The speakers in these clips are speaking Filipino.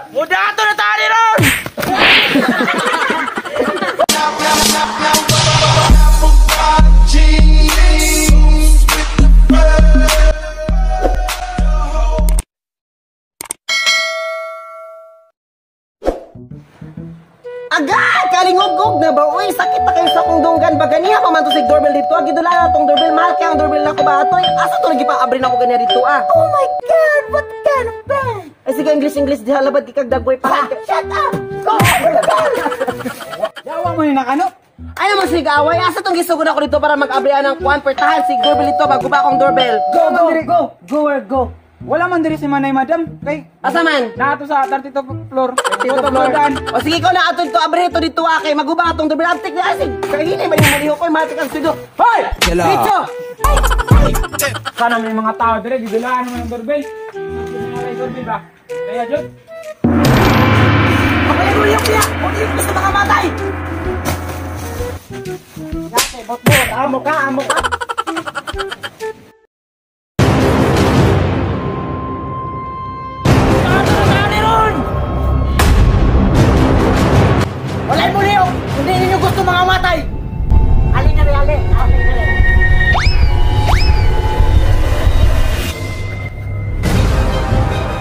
Muda ato na tani ron! Agad! Kalingog-gog na ba? Uy, sakit na kayo sa akong dunggan ba? Ganiha pa man to si doorbell dito. Gidula na itong doorbell. Mahal kaya ang doorbell na ko ba? Ito, asa to lagi pa abrin ako ganiha dito ah. Oh my God! What kind of bag? Ay sige, English. Diha labad kikag dagboy pa. Shut up! Go! Yawa mo yung nakano? Ayaw mo sige away. Asa tong gisugod ako dito para mag-abrihan ng kuwan pertahan si doorbell dito bago ba akong doorbell? Go! Go or go? Wala man diri si Manay Madam. Kay Asa man? naato sa 32 floor. 32 floor. O sige ko na ato dito abrihan dito kay maguba atong doorbell. Antik na asig. Kagini ba yung maliho ko matik ang studio. Hoy! Bicho! sana may mga tao dire gidulaan naman ang doorbell. Ay doorbell ba? Kaya jud. Kapag yung kuya! Kung yung gusto makamatay! Yate, bot-bot! Amo ka! Walay mo niyo! Hindi ninyo gusto makamatay! Ali na rin!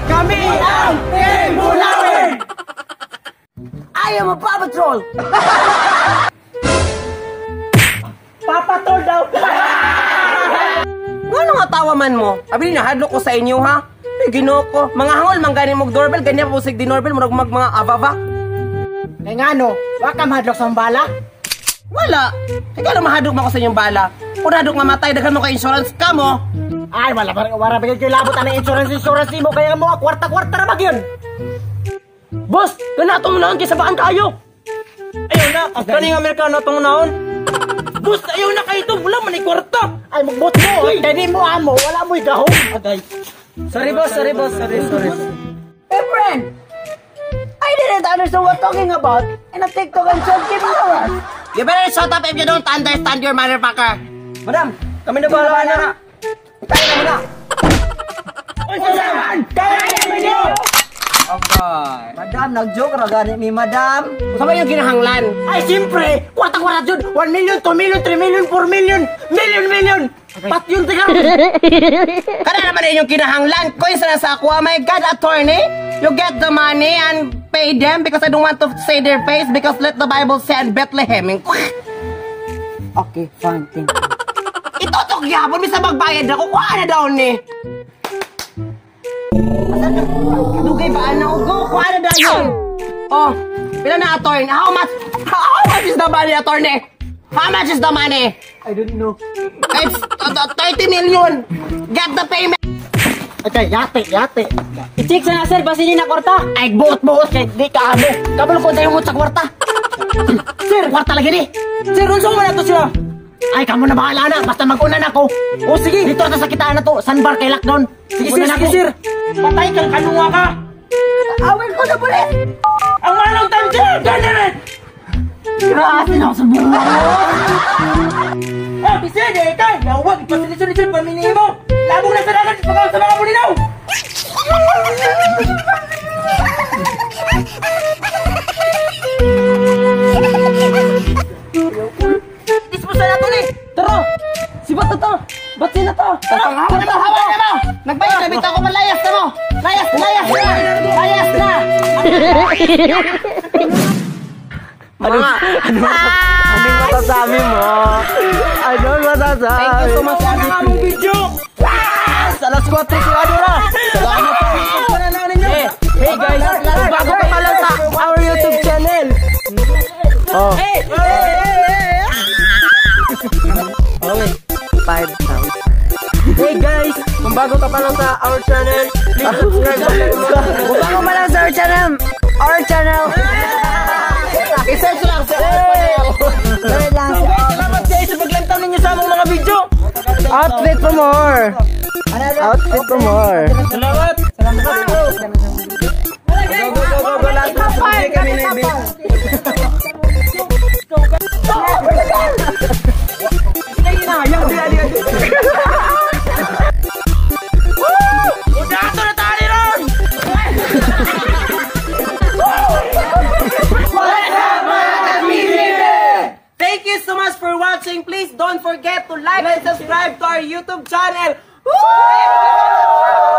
Kami ang Team Bulawin! I am a Paw Patrol! Papatrol daw! Ano nga tawa man mo? Abi na hadlok ko sa inyo ha? Ay ginoo ko. Mga hangol man gani mog doorbell, ganyan po sig di doorbell murag mga ababa. Kay ngano, wa ka mahadlok sa bala? Wala. Ikaw lang mahadlok mo ko sa inyong bala. Kung hadlok mamatay daghan mo kay insurance ka mo. Ay wala bigay kay labot ang insurance mo kaya mo kwarta-kwarta na ba yun? Boss, kanato mo naon kaysa baan kayo? Ayaw na, kaning Amerikano itong naon. Boss, ayaw na kayo ito, wala man kwarta. Ay, magbot mo, hindi mo amo, wala mo'y gahong. Agay. Sorry boss. Hey friend, I didn't understand what talking about in a TikTok and short clip hours. You better shut up if you don't understand your motherfucker. Madam, kami na bahala na. Kaya na muna. Kaya na niyo! Okay. Madam, nag-joke na gani ni madam. Saan ba yung ginahanglan? Ay, siyempre! Kwarta-kwarta dyan! 1 million, 2 million, 3 million, 4 million, million! Okay. Pat yun, tiga! Kada naman na yung kinahanglan. Coins na sa ako, oh my God, attorney! You get the money and pay them because I don't want to say their face because let the Bible say in Bethlehem. Okay, fine, thank you. Itotok yapon, misa magbayad ako. Kuha na daw ni. Dugay ba ano? Go, kuha na daw yun. Oh, pila na attorney? How much is the money, attorney? How much is the money? I don't know. It's 30 million. Get the payment. Okay, yate. I-check sa na sir, basi niyo na kwarta. Ay, buot kay di ka amo. Kabalo ko tayo mo sa kwarta. Sir, kwarta lagi ni. Sir, unsa mo na to siya? Ay, kamo na bahala na. Basta mag-una na ko. O sige, dito na sa kitaan na to. Sandbar kay lockdown. Sige sir. Patay kang kanunga ka. Awin ko na bulit. Ang manong tansya, ganyan. Grabe na ako sa buhay. Ah, bisede, ikaw. Huwag, ipasilisyon paminihin mo. Labong na sa dagat, pagkaw sa mga bulinaw. Dispusa na to ni. Tara. Si ba't na to? Ba't sila to? Tara, hawa na mo. Nagbayad na bitaw ko malayas na mo. Layas na. Ano masasabi mo? Thank you so much for the video. Alas 4 sigurado na. Salamat po. Hey guys, bago ka pa lang sa our YouTube channel. Oh. Hey. Okay. 5,000. Hey guys, kung bago ka pa lang sa our channel, please subscribe. Kung bago pa lang sa our channel. I-search lang sa Salamat guys sa paglantaw ninyo sa among mga video. Outfit for more. Salamat. Go. Lahat na sabay kami na ibig. Sige na, yang di. Udah ato na tali ron. watching. Please don't forget to like and subscribe to our YouTube channel. Woo!